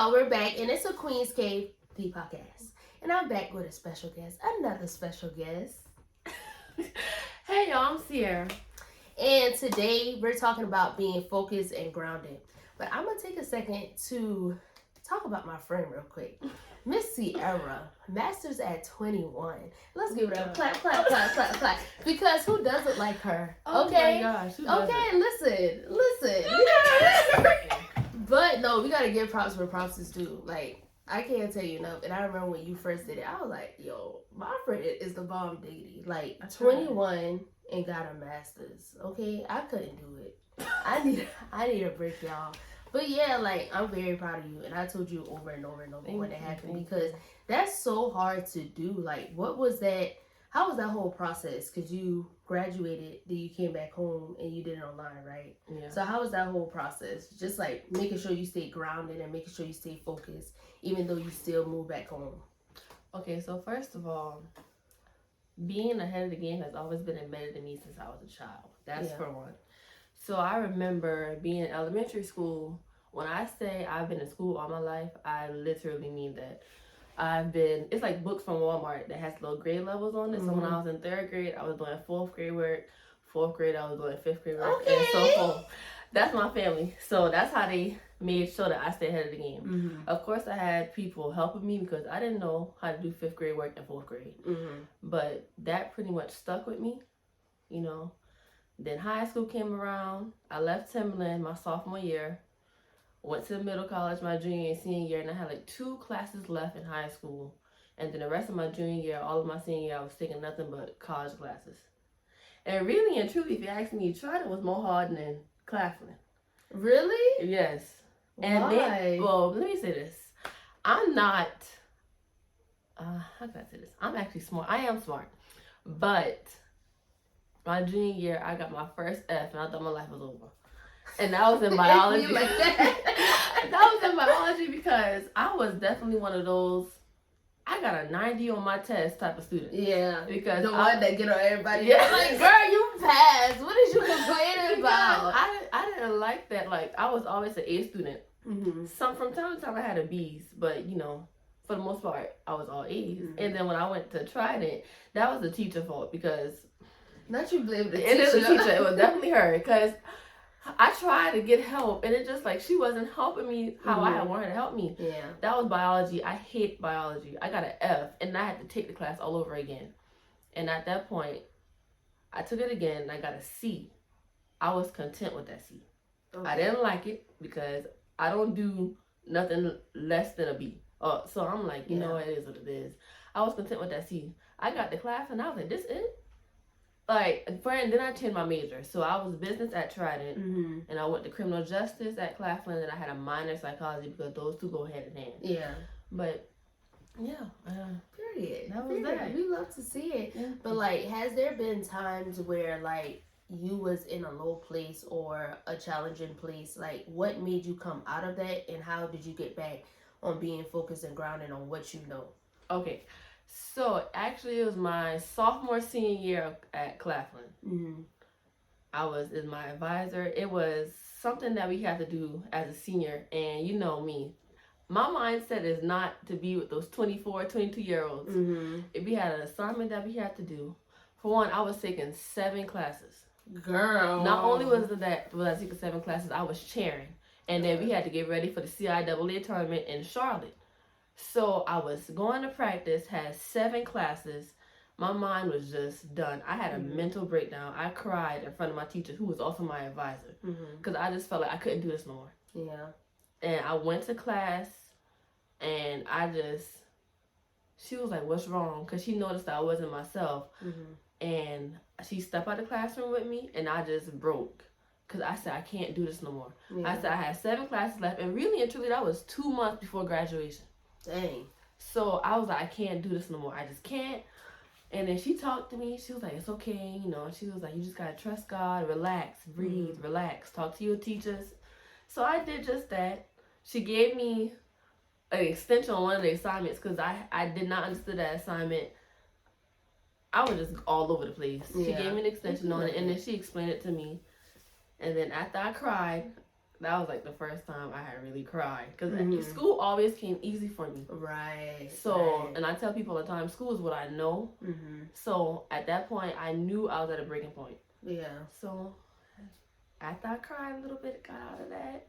y'all, we're back, and it's a Queen's Cave, the podcast. And I'm back with a special guest, another special guest. Hey y'all, I'm Sierra. And today we're talking about being focused and grounded. But I'm going to take a second to talk about my friend real quick. Miss Sierra, masters at 21. Let's give it a clap, clap, clap, clap, clap. Because who doesn't like her? Okay? Oh my gosh. Okay, listen. But no, we gotta give props where props is due. Like, I can't tell you enough. And I remember when you first did it, I was like, yo, my friend is the bomb diggity. Like, 21 and got a master's. Okay? I couldn't do it. I need a break, y'all. But yeah, like, I'm very proud of you. And I told you over and over and over when it happened. Because that's so hard to do. Like, what was that? How was that whole process? Because you graduated, then you came back home and you did it online, right? Yeah. So how was that whole process? Just like making sure you stay grounded and making sure you stay focused, even though you still move back home. Okay, so first of all, being ahead of the game has always been embedded in me since I was a child. That's for one. So I remember being in elementary school. When I say I've been in school all my life, I literally mean that. It's like books from Walmart that has little grade levels on it. Mm-hmm. So when I was in 3rd grade, I was doing 4th grade work. 4th grade, I was doing 5th grade work. Okay. And so forth. That's my family. So that's how they made sure that I stayed ahead of the game. Mm-hmm. Of course, I had people helping me because I didn't know how to do 5th grade work and 4th grade. Mm-hmm. But that pretty much stuck with me, you know. Then high school came around. I left Timberland my sophomore year. Went to the middle college my junior and senior year, and I had like 2 classes left in high school. And then the rest of my junior year, all of my senior year, I was taking nothing but college classes. And really and truly, if you ask me, Trident was more hard than Claflin. Really? Yes. Why? And then, well, let me say this. I'm not, how can I say this? I'm actually smart. I am smart. But my junior year, I got my first F, and I thought my life was over. And that was in biology. Like that. That was in biology because I was definitely one of those, I got a 90 on my test type of student. Yeah. Because the one that get on everybody. Yeah. Like, girl, you passed. What is you complaining about? I didn't like that. Like, I was always an A student. Mm-hmm. From time to time, I had a B's. But, you know, for the most part, I was all A's. Mm-hmm. And then when I went to Trident, that was the teacher's fault because... Not you blame the teacher. It is the teacher. It was definitely her because... I tried to get help, and it just like she wasn't helping me how I had wanted her to help me. Yeah. That was biology. I hate biology. I got an F, and I had to take the class all over again. And at that point, I took it again, and I got a C. I was content with that C. Okay. I didn't like it because I don't do nothing less than a B. So I'm like, you know, it is what it is. I was content with that C. I got the class, and I was like, this it? Like, then I changed my major. So I was business at Trident, and I went to criminal justice at Claflin, and I had a minor in psychology because those two go hand in hand. Yeah. But, yeah. Period. That was that. We love to see it. Yeah. But, like, has there been times where, like, you was in a low place or a challenging place? Like, what made you come out of that, and how did you get back on being focused and grounded on what you know? Okay. So, actually, it was my sophomore, senior year at Claflin. Mm-hmm. I was in my advisor. It was something that we had to do as a senior. And you know me. My mindset is not to be with those 24, 22-year-olds. Mm-hmm. If we had an assignment that we had to do, for one, I was taking 7 classes. Girl. Not only was I taking 7 classes, I was chairing. And then we had to get ready for the CIAA tournament in Charlotte. So I was going to practice, had 7 classes. My mind was just done. I had a mental breakdown. I cried in front of my teacher, who was also my advisor, because I just felt like I couldn't do this no more. Yeah. And I went to class, and she was like, what's wrong? Because she noticed that I wasn't myself. And she stepped out of the classroom with me, and I just broke. Because I said, I can't do this no more. Yeah. I said, I had 7 classes left, and really and truly, that was 2 months before graduation. Dang. So I was like, I can't do this no more. I just can't. And then she talked to me. She was like, it's okay. You know, she was like, you just got to trust God, relax, breathe, relax, talk to your teachers. So I did just that. She gave me an extension on one of the assignments because I did not understand that assignment. I was just all over the place. Yeah. She gave me an extension on it, and then she explained it to me. And then after I cried, that was like the first time I had really cried because Mm-hmm. school always came easy for me. Right. So, right. and I tell people all the time, school is what I know. Mm-hmm. So at that point, I knew I was at a breaking point. Yeah. So after I cried a little bit, got out of that.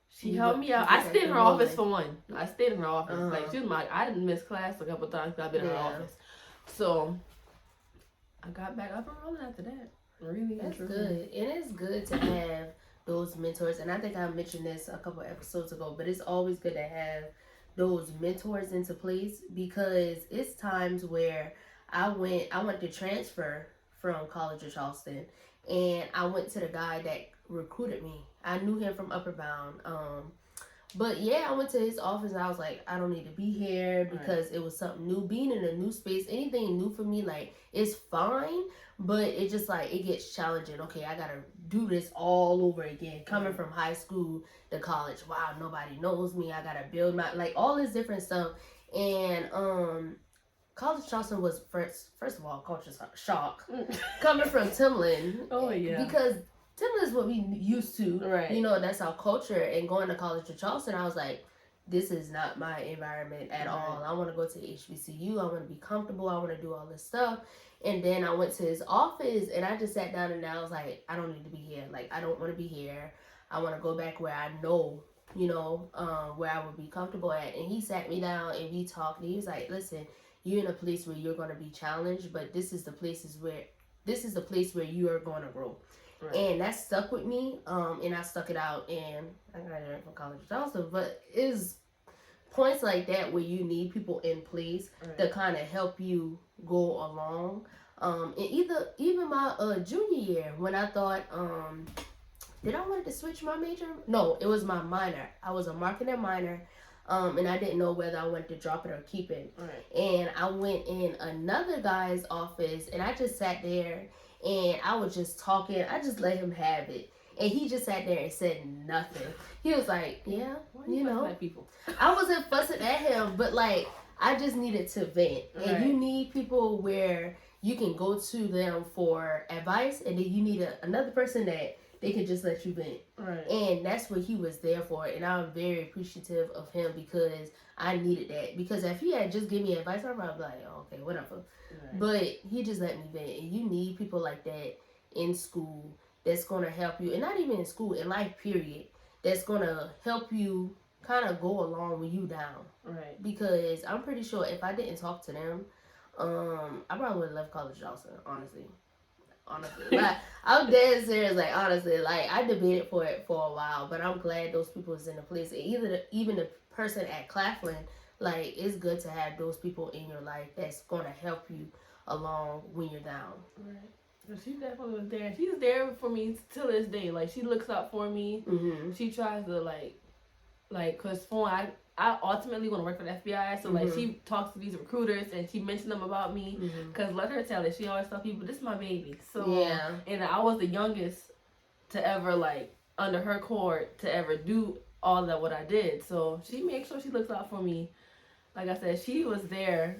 She helped me out. I stayed in her office for one. I stayed in her office. Like she was I didn't miss class a couple times because I've been in her office. So I got back up and rolling after that. Really, that's good. And it's good to have those mentors. And I think I mentioned this a couple episodes ago, but it's always good to have those mentors into place because it's times where I went to transfer from College of Charleston, and I went to the guy that recruited me. I knew him from Upper Bound. But yeah, I went to his office and I was like, I don't need to be here because it was something new. Being in a new space, anything new for me, like, it's fine, but it just like, it gets challenging. Okay, I gotta do this all over again. Coming from high school to college, wow, nobody knows me. I gotta build my, like, all this different stuff. And College Charleston was first of all, culture shock. Coming from Timlin. Oh yeah. Because Timlin is what we used to. Right. You know, that's our culture. And going to College of Charleston, I was like, this is not my environment at all. I want to go to HBCU. I want to be comfortable. I want to do all this stuff. And then I went to his office and I just sat down and I was like, I don't need to be here. Like, I don't want to be here. I want to go back where I know, you know, where I would be comfortable at. And he sat me down and we talked. And he was like, listen, you're in a place where you're going to be challenged, but this is the place where you are going to grow. Right. And that stuck with me, and I stuck it out, and I graduated from College of Charleston, but it's points like that where you need people in place to kind of help you go along. And even my junior year, when I thought, did I want to switch my major? No, it was my minor. I was a marketing minor, and I didn't know whether I wanted to drop it or keep it. Right. And I went in another guy's office, and I just sat there, and I was just talking. I just let him have it. And he just sat there and said nothing. He was like, yeah, you know. At people? I wasn't fussing at him, but like, I just needed to vent. And you need people where you can go to them for advice, and then you need another person that they can just let you vent. Right. And that's what he was there for. And I'm very appreciative of him because I needed that. Because if he had just given me advice, I'd probably be like, oh, okay, whatever. Right. But he just let me vent. And you need people like that in school that's going to help you. And not even in school, in life, period. That's going to help you kind of go along when you down. Right. Because I'm pretty sure if I didn't talk to them, I probably would have left College Charleston, honestly. Like, I'm dead serious. Like, honestly, like, I debated for it for a while, but I'm glad those people was in the place. And even the person at Claflin, like, it's good to have those people in your life that's gonna help you along when you're down. Right. She definitely was there. She's there for me till this day. Like, she looks out for me. Mm-hmm. She tries to cause for one, I ultimately want to work for the FBI, so like she talks to these recruiters and she mentioned them about me, cause let her tell it. She always tells people, "This is my baby." So yeah, and I was the youngest to ever like under her court to ever do all that what I did. So she makes sure she looks out for me. Like I said, she was there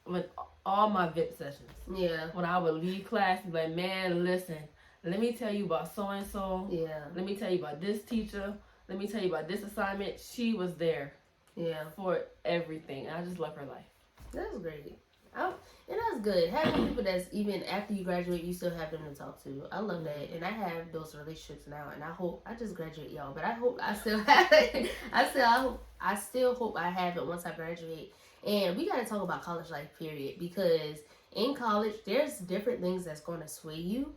with all my VIP sessions. Yeah, when I would leave class, and be like, "Man, listen, let me tell you about so and so. Yeah, let me tell you about this teacher. Let me tell you about this assignment." She was there. Yeah, for everything. I just love her life. That's great. And that's good. Having people that's even after you graduate, you still have them to talk to. I love that. And I have those relationships now. And I just graduate, y'all. But I hope I still have it. I still hope I have it once I graduate. And we got to talk about college life, period. Because in college, there's different things that's going to sway you.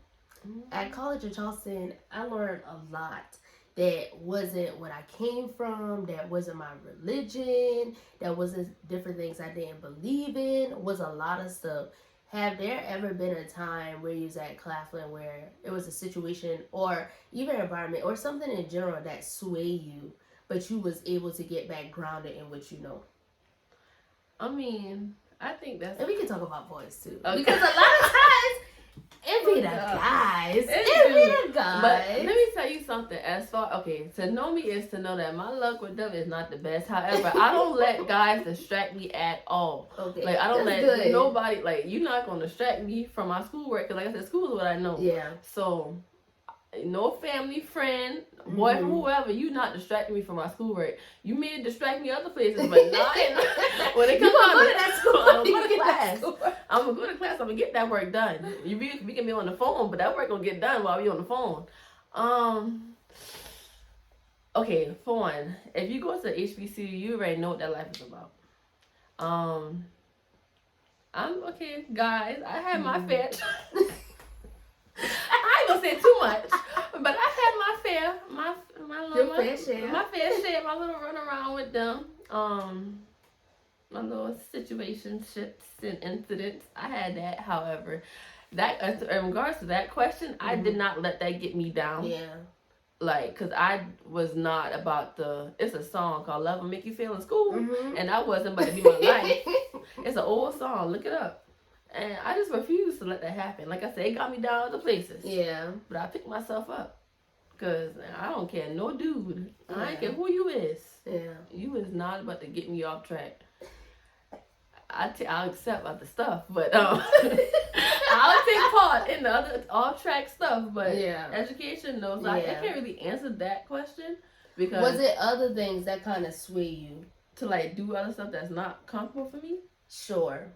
Mm-hmm. At College of Charleston, I learned a lot. That wasn't what I came from, that wasn't my religion, that wasn't different things I didn't believe in, was a lot of stuff. Have there ever been a time where you was at Claflin where it was a situation or even an environment or something in general that swayed you, but you was able to get back grounded in what you know? I mean, I think that's... And we can talk about boys too. Okay. Because a lot of times... It be the guys. But let me tell you something. To know me is to know that my luck with them is not the best. However, I don't let guys distract me at all. Okay. Like, I don't let nobody, like, you're not going to distract me from my schoolwork. Because, like I said, school is what I know. Yeah. So, no family, friend, boy, whoever. You not distracting me from my schoolwork. You may distract me other places, but not when it comes to that school. I'm gonna go to class. I'm gonna go to class. I'm gonna get that work done. We can be on the phone, but that work gonna get done while we on the phone. Okay, for one, if you go to HBCU, you already know what that life is about. I'm okay, guys. I had my fair. I ain't gonna say too much, but I had my fair share, my little run around with them. My little situationships and incidents. I had that. However, that in regards to that question, I did not let that get me down. Yeah. Like, cause I was not about it's a song called "Love Will Make You Feel in School," and I wasn't about to be my life. It's an old song. Look it up. And I just refused to let that happen. Like I said, it got me down other places. Yeah. But I picked myself up. Because I don't care. No dude. Yeah. I don't care who you is. Yeah. You is not about to get me off track. I'll accept other stuff. But I'll take part in the other off-track stuff. But education, no. So I can't really answer that question. Because was it other things that kind of sway you? To like do other stuff that's not comfortable for me? Sure.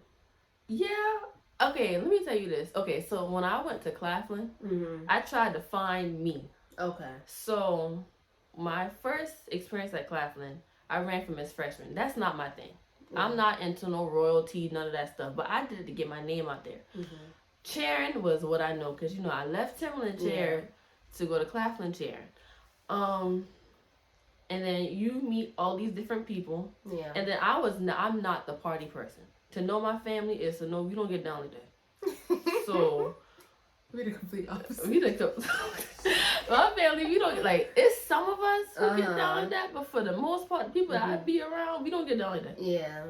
Yeah. Okay, let me tell you this. Okay, so when I went to Claflin, I tried to find me. Okay. So my first experience at Claflin, I ran for Miss Freshman. That's not my thing. I'm not into no royalty, none of that stuff. But I did it to get my name out there. Chairing was what I know, because I left Timberland chair to go to Claflin chair. And then you meet all these different people. Yeah. And then I'm not the party person. To know my family is to know we don't get down like that. So we the complete opposite. My family, we don't it's some of us who get down like that, but for the most part, the people that I be around, we don't get down like that. Yeah.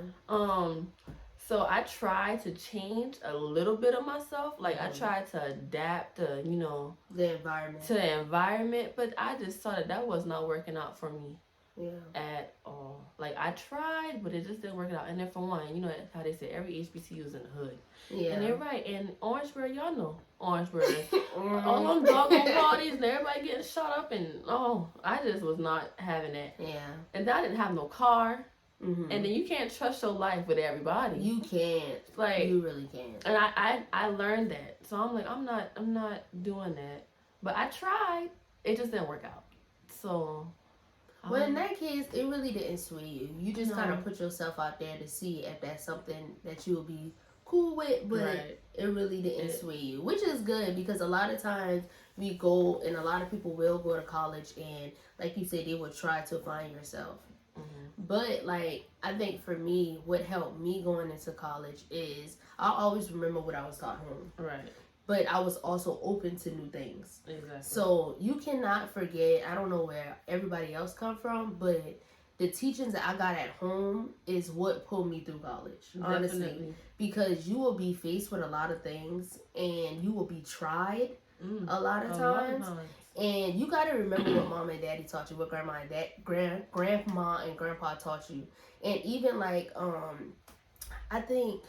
So I try to change a little bit of myself. Like I try to adapt to, the environment. To the environment, but I just saw that was not working out for me. Yeah. At all. Like I tried, but it just didn't work out. And then for one, how they say every HBCU is in the hood. Yeah. And they're right. And Orangeburg, y'all know Orangeburg. All them doggone parties and everybody getting shot up, and I just was not having that. Yeah. And I didn't have no car. And then you can't trust your life with everybody. You can't. You really can't. And I learned that. So I'm like, I'm not doing that. But I tried. It just didn't work out. So well, in that case, it really didn't sway you. You just kind of put yourself out there to see if that's something that you'll be cool with, but it really didn't sway you, which is good, because a lot of times we go, and a lot of people will go to college, and like you said, they will try to find yourself. But I think for me, what helped me going into college is I always remember what I was taught home. Right. But I was also open to new things. Exactly. So you cannot forget, I don't know where everybody else come from, but the teachings that I got at home is what pulled me through college. Honestly. Definitely. Because you will be faced with a lot of things, and you will be tried a lot of times. And you got to remember what mom and daddy taught you, what grandma and grandma and grandpa taught you. And even I think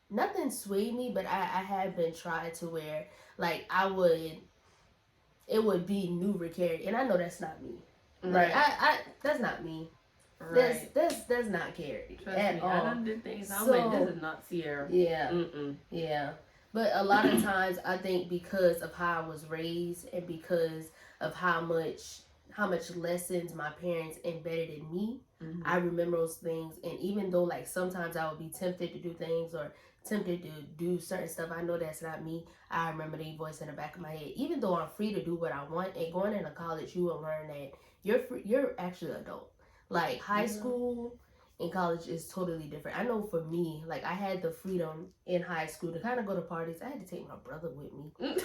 nothing swayed me, but I have been tried to where it would be new Ricari, and I know that's not me. Right. I that's not me. Right. That's not Carrie at all. I done did things. I'm this is not Sierra. Yeah. Yeah. But a lot of times, I think because of how I was raised, and because of how much lessons my parents embedded in me, I remember those things. And even though sometimes I would be tempted to do things or tempted to do certain stuff, I know that's not me. I remember the voice in the back of my head. Even though I'm free to do what I want, and going into college, you will learn that you're actually an adult. High school and college is totally different. I know for me, I had the freedom in high school to kind of go to parties. I had to take my brother with me. You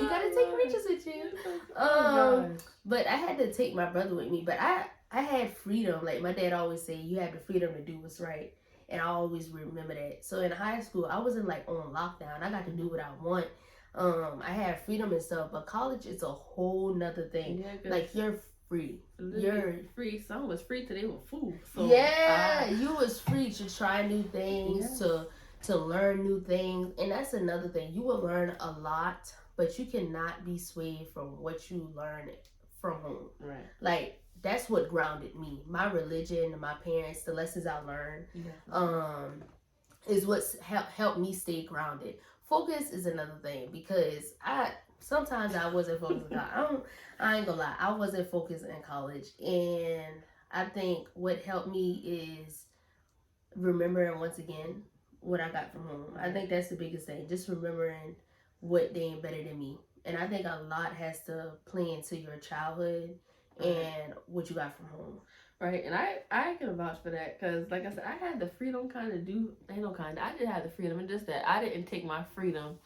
gotta take Regis with you. But I had to take my brother with me. But I had freedom. My dad always say, you have the freedom to do what's right. And I always remember that. So in high school, I wasn't on lockdown. I got to do what I want. I had freedom and stuff. But college is a whole nother thing. Yeah, you're free. You're free. Some was free till they were fools. So you was free to try new things, to to learn new things. And that's another thing. You will learn a lot, but you cannot be swayed from what you learn from home. Right. Like, that's what grounded me. My religion, my parents, the lessons I learned, is what's helped me stay grounded. Focus is another thing, because sometimes I wasn't focused. I ain't gonna lie, I wasn't focused in college, and I think what helped me is remembering once again what I got from home. I think that's the biggest thing, just remembering what they embedded in me. And I think a lot has to play into your childhood and what you got from home. Right, and I can vouch for that, because like I said, I had the freedom I did have the freedom, and just that I didn't take my freedom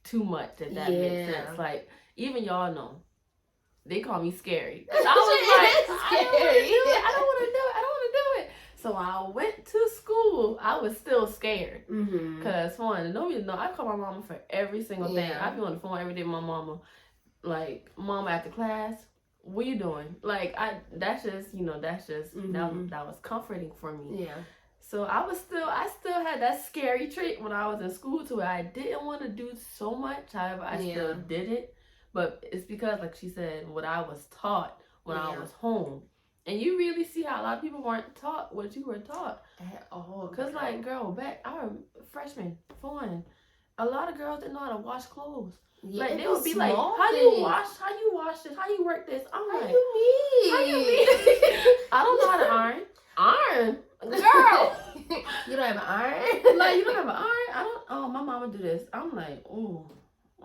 too much, if that makes sense. Like, even y'all know, they call me scary. I was like, I don't want to do it. So when I went to school, I was still scared. Because one, nobody know, I call my mama for every single thing. I be on the phone every day with my mama. Like, mama after class, what you doing? Like, that was comforting for me. Yeah. So I still had that scary trait when I was in school, to where I didn't want to do so much. However, I still did it. But it's because, like she said, what I was taught when I was home. And you really see how a lot of people weren't taught what you were taught. At all. Because, like, girl, back, I was freshman, foreign, a lot of girls didn't know how to wash clothes. Yeah, like, they would be like, how you wash this? How you work this? I'm like, how you mean? I don't know how to iron. Iron? Girl! You don't have an iron? Like, you don't have an iron? My mama do this. I'm like, ooh,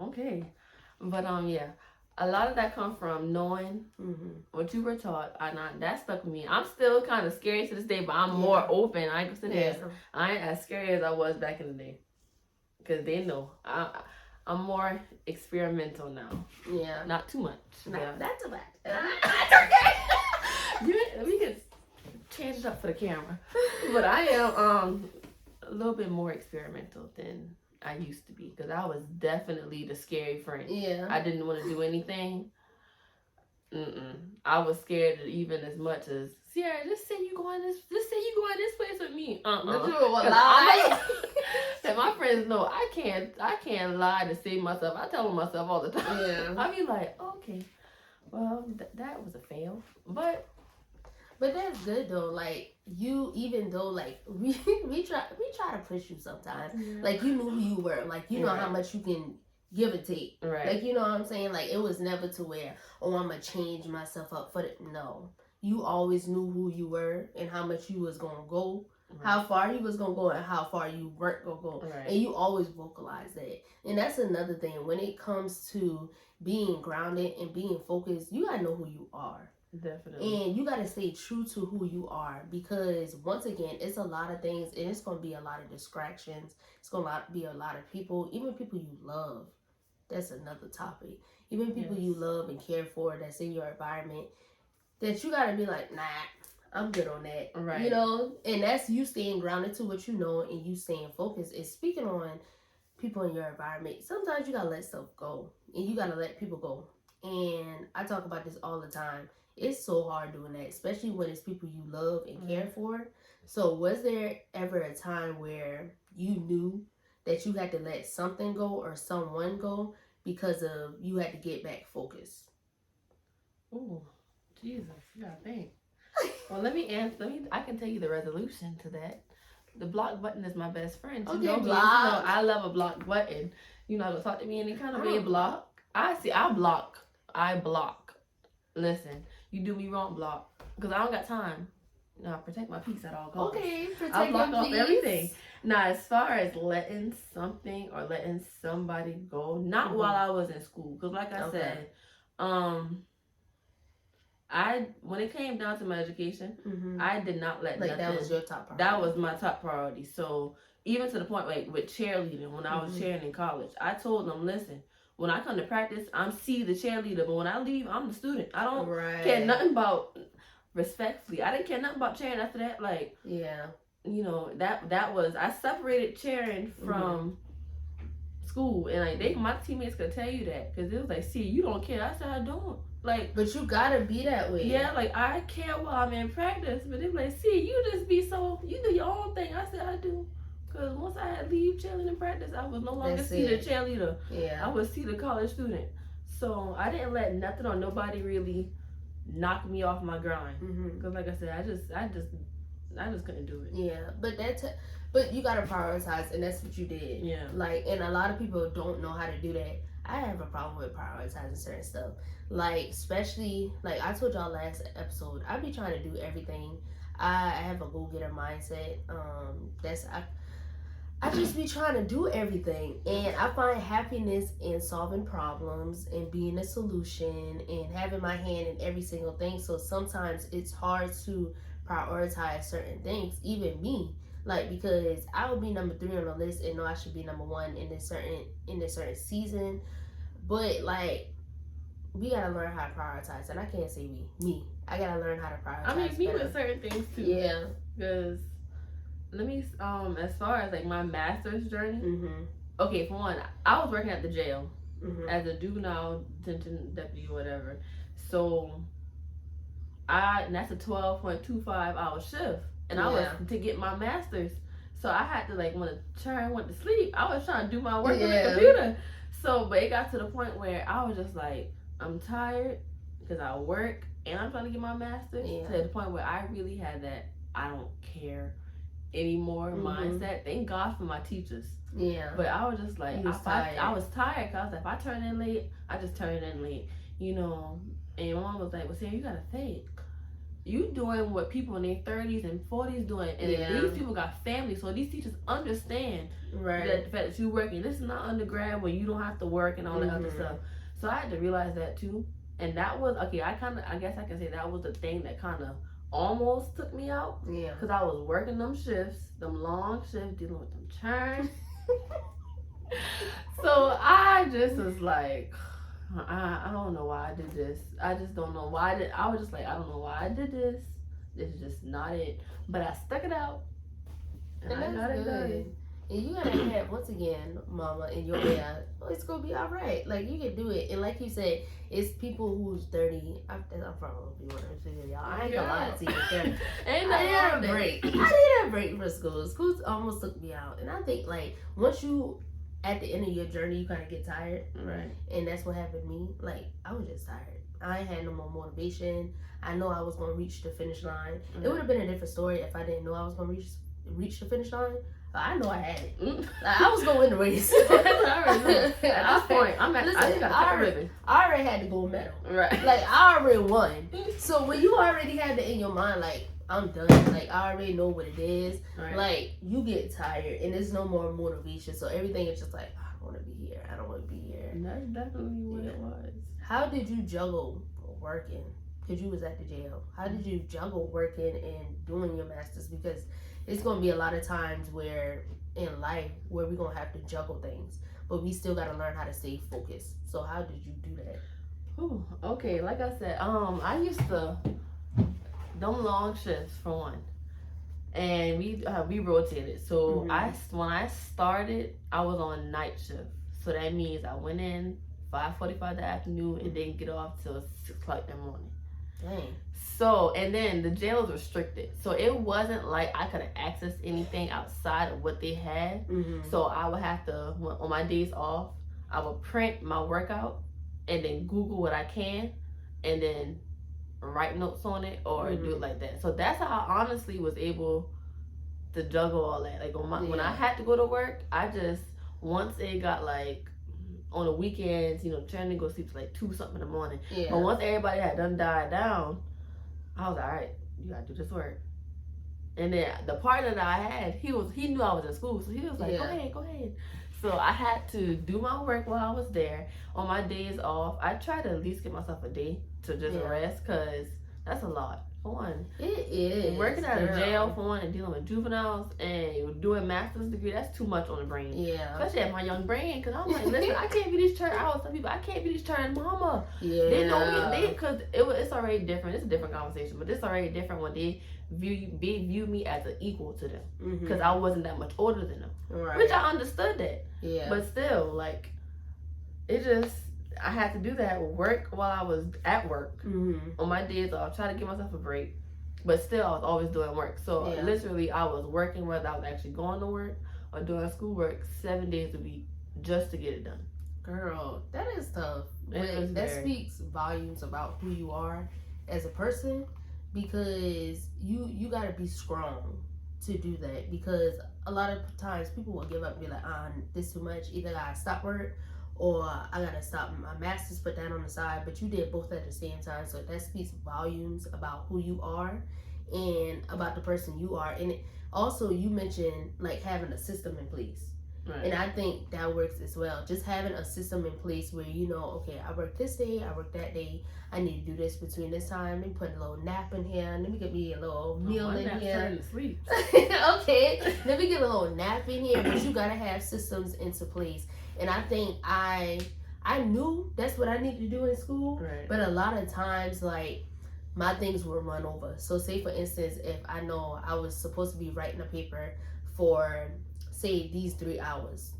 okay. But, yeah. A lot of that comes from knowing what you were taught. That stuck with me. I'm still kind of scary to this day, but I'm more open. I ain't I ain't as scary as I was back in the day. Because they know. I'm more experimental now. Yeah. Not too much. Not too much. That's okay. We can change it up for the camera. But I am a little bit more experimental than I used to be, because I was definitely the scary friend. Yeah. I didn't want to do anything. I was scared even as much as, Sierra, just say you going this place with me. And my friends know I can't lie to save myself. I tell them myself all the time. Yeah. I be like, okay, well, that was a fail. But that's good though. Like, you, even though like we try to push you sometimes. Yeah. Like, you knew who you were. Like, you know how much you can give and take. Right. Like, you know what I'm saying? Like, it was never to where, I'm gonna change myself up for it. No. You always knew who you were and how much you was gonna go, how far you was gonna go, and how far you weren't gonna go. Right. And you always vocalize that. And that's another thing. When it comes to being grounded and being focused, you gotta know who you are. Definitely. And you got to stay true to who you are, because once again, it's a lot of things, and it's going to be a lot of distractions. It's going to be a lot of people, even people you love. That's another topic. Even people you love and care for that's in your environment, that you got to be like, nah, I'm good on that. Right. You know, and that's you staying grounded to what you know, and you staying focused. And speaking on people in your environment, sometimes you got to let stuff go, and you got to let people go. And I talk about this all the time. It's so hard doing that, especially when it's people you love and care for. So was there ever a time where you knew that you had to let something go or someone go because of you had to get back focused? Oh, Jesus, you gotta think. Well, I can tell you the resolution to that. The block button is my best friend. I love a block button. You know how to talk to me any kind of way, block. I block. Listen, you do me wrong, block. Because I don't got time. No, protect my peace at all costs. Okay, protect I'll block your off peace. everything. Now, as far as letting something or letting somebody go, not while I was in school. Because like I said, when it came down to my education, I did not let nothing. That was your top priority. That was my top priority. So even to the point, like with cheerleading, when I was cheering in college, I told them, listen, when I come to practice, I'm the cheerleader, but when I leave, I'm the student. I don't care nothing about, respectfully, I didn't care nothing about cheering after that. Like, you know, that was, I separated cheering from school, and like my teammates could tell you that, because it was like, see, you don't care. I said, I don't. Like, but you gotta be that way. Yeah, like, I care while I'm in practice, but they were like, see, you just be so, you do your own thing. I said, I do. Because once I had leave cheerleading practice, I was no longer That's see the it. cheerleader. Yeah. I would see the college student. So I didn't let nothing or nobody really knock me off my grind. Because like I said, I just couldn't do it. Yeah, but you gotta prioritize, and that's what you did. Yeah. Like, and a lot of people don't know how to do that. I have a problem with prioritizing certain stuff. Like, especially, like I told y'all last episode, I be trying to do everything. I have a go-getter mindset. I just be trying to do everything, and I find happiness in solving problems and being a solution and having my hand in every single thing. So sometimes it's hard to prioritize certain things, even me. Like, because I would be number 3 on the list and know I should be number 1 in this certain season. But like, we gotta learn how to prioritize, and I can't say me. I gotta learn how to prioritize. I mean, me better. with certain things too. Yeah. Because let me as far as like my master's journey. Mm-hmm. Okay, for one, I was working at the jail Mm-hmm. as a juvenile detention deputy or whatever. So and that's a 12.25 hour shift, and I was to get my master's. So I had to, like, when the child went to sleep, I was trying to do my work on the computer. So, but it got to the point where I was just like, I'm tired because I work and I'm trying to get my master's. To the point where I really had that I don't care anymore mindset. Thank God for my teachers. Yeah. But I was just like, I was tired because if I turn in late, I just turn in late, you know. And my mom was like, well, Sarah, you gotta think. You doing what people in their 30s and 40s doing, and these people got families, so these teachers understand that the fact that you working. This is not undergrad where you don't have to work and all that other stuff. So I had to realize that too, and that was okay. I guess I can say that was the thing that kind of almost took me out. Yeah, because I was working them shifts, them long shifts, dealing with them churns. So I just was like, I don't know why I did this. I just don't know why I was just like, I don't know why I did this. This is just not it. But I stuck it out. And I got it done. And you gotta have, once again, mama, in your head, it's gonna be alright. Like, you can do it. And like you said, it's people who's 30. I'm probably one of them, y'all. I ain't gonna lie to you. I had a break. I did a break for school. School almost took me out. And I think, like, once you, at the end of your journey, you kind of get tired. Right. And that's what happened to me. Like, I was just tired. I ain't had no more motivation. I know I was going to reach the finish line. It would have been a different story if I didn't know I was going to reach the finish line. I know I had it. Like, I was going to win the race. At this point, I already had the gold medal. Right. Like, I already won. So when you already had that in your mind, like, I'm done. Like, I already know what it is. Right. Like, you get tired and there's no more motivation. So everything is just like, I don't want to be here. I don't want to be here. And that's definitely what it was. How did you juggle working? Because you was at the jail. How did you juggle working and doing your master's? Because it's going to be a lot of times where in life where we're going to have to juggle things. But we still got to learn how to stay focused. So how did you do that? Ooh, okay, like I said, I used to... them long shifts for one, and we rotated. So when I started, I was on night shift. So that means I went in 5:45 the afternoon and didn't get off till 6 o'clock in the morning. Dang. So, and then the jail was restricted, so it wasn't like I could access anything outside of what they had. So I would have to, on my days off, I would print my workout and then Google what I can, and then write notes on it or do it like that. So that's how I honestly was able to juggle all that. Like when I had to go to work, I just, once it got like on the weekends, you know, trying to go sleep to like 2 something in the morning. Yeah. But once everybody had died down, I was like, all right, you gotta do this work. And then the partner that I had, he knew I was in school, so he was like, go ahead. So I had to do my work while I was there. On my days off, I try to at least give myself a day to just rest, because that's a lot. For one, it is working at a jail for one and dealing with juveniles and doing master's degree. That's too much on the brain. Yeah, especially at my young brain, because I'm like, listen, I can't be this church. I was telling people I can't be this church mama. Yeah, they know me. Because it's already different. It's a different conversation, but it's already different when they view me as an equal to them, because I wasn't that much older than them. Right. Which I understood that. Yeah. But still, like, it just, I had to do that work while I was at work. On my days off, try to give myself a break. But still, I was always doing work. So literally, I was working whether I was actually going to work or doing schoolwork 7 days a week just to get it done. Girl, that is tough. That speaks volumes about who you are as a person, because you got to be strong to do that, because a lot of times people will give up and be like, this too much, either I gotta stop work or I gotta stop my master's, put that on the side. But you did both at the same time, so that speaks volumes about who you are and about the person you are. And also you mentioned like having a system in place. Right. And I think that works as well. Just having a system in place where you know, okay, I work this day, I work that day, I need to do this between this time. Let me put a little nap in here. Let me get me a little meal in here. Sleep. Okay, let me get a little nap in here. But you gotta have systems into place. And I think I knew that's what I needed to do in school. Right. But a lot of times, like, my things were run over. So say for instance, if I know I was supposed to be writing a paper for, say, these 3 hours.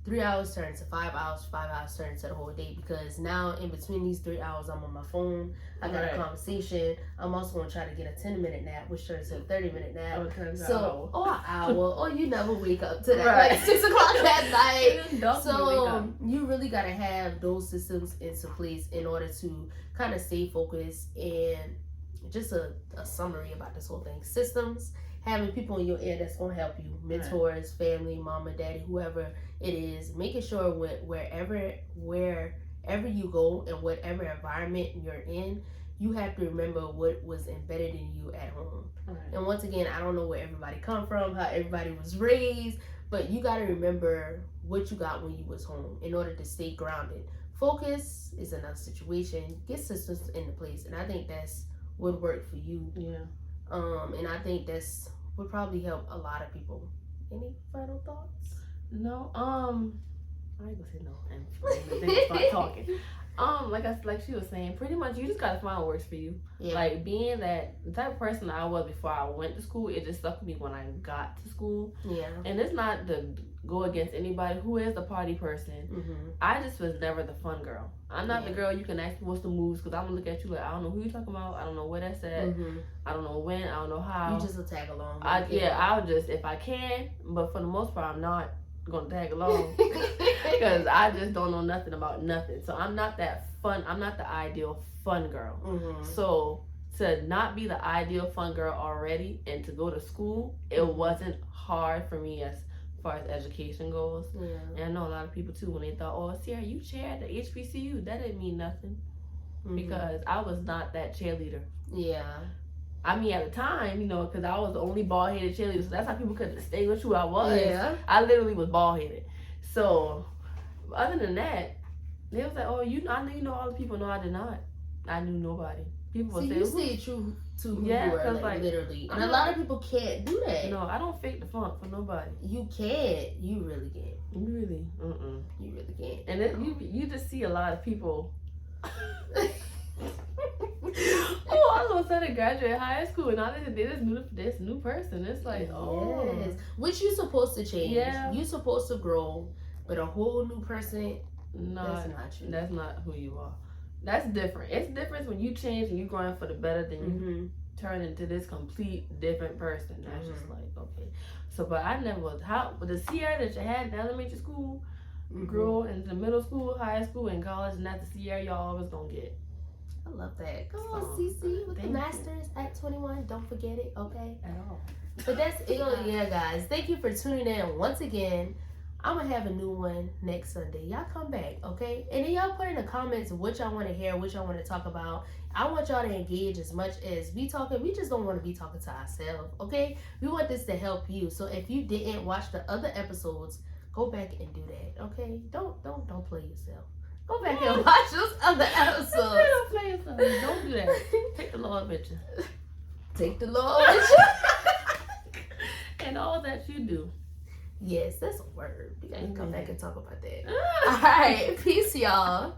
3 hours turned to 5 hours, 5 hours turned to the whole day, because now in between these 3 hours I'm on my phone, I got a conversation. I'm also going to try to get a 10-minute nap, which turns to a 30-minute nap. Or an hour, or you never wake up to that, like 6 o'clock at night. So you really got to have those systems into place in order to kind of stay focused. And just a summary about this whole thing: systems, having people in your ear that's going to help you, mentors, family, mama, daddy, whoever it is, making sure wherever you go and whatever environment you're in, you have to remember what was embedded in you at home. Right. And once again, I don't know where everybody come from, how everybody was raised, but you got to remember what you got when you was home in order to stay grounded. Focus is another situation. Get systems into place, and I think that's would work for you. Yeah. And I think that's would probably help a lot of people. Any final thoughts? No. I ain't gonna say no. And then start talking. Like she was saying, pretty much you just gotta find what works for you. Yeah. Like being that the type of person I was before I went to school, it just stuck with me when I got to school. Yeah. And it's not to go against anybody who is the party person. Mm-hmm. I just was never the fun girl. I'm not the girl you can ask me what's the moves, because I'm gonna look at you like, I don't know who you talking about. I don't know where that's at. Mm-hmm. I don't know when. I don't know how. You just will tag along. I'll just, if I can, but for the most part, I'm not gonna tag along because I just don't know nothing about nothing. So I'm not that fun. I'm not the ideal fun girl. Mm-hmm. So to not be the ideal fun girl already and to go to school, it wasn't hard for me as far as education goes. Yeah. And I know a lot of people too, when they thought, oh, Sierra, you chaired the HBCU, that didn't mean nothing. Mm-hmm. Because I was not that cheerleader. Yeah. I mean, at the time, you know, because I was the only bald-headed cheerleader, so that's how people couldn't distinguish who I was. Yeah. I literally was bald-headed. So, other than that, they was like, oh, I know you know all the people. No, I did not. I knew nobody. People would say, you stay true to who you were, like, literally. And a lot of people can't do that. No, I don't fake the funk for nobody. You can't. You really can't. You really? You really can't. And you just see a lot of people... all of a sudden graduate high school and all this new person. It's like, yes. Which you're supposed to change. Yeah. You're supposed to grow, but a whole new person, that's not you. That's not who you are. That's different. It's different when you change and you're growing for the better than you turn into this complete different person. That's just like, okay. So, but I never was, the Sierra that you had in elementary school, grew into middle school, high school, and college, and that's the Sierra y'all always gonna get. I love that. Come on, CC, with the masters at 21. Don't forget it, okay? At all. But that's it. Yeah, guys. Thank you for tuning in once again. I'm going to have a new one next Sunday. Y'all come back, okay? And then y'all put in the comments what y'all want to hear, what y'all want to talk about. I want y'all to engage as much as we talking. We just don't want to be talking to ourselves, okay? We want this to help you. So if you didn't watch the other episodes, go back and do that, okay? Don't play yourself. Go back and watch those other episodes. Don't play yourself. Don't do that. Take the Lord with you. Take the Lord with you. And all that you do. Yes, that's a word. We gotta come back and talk about that. All right. Peace, y'all.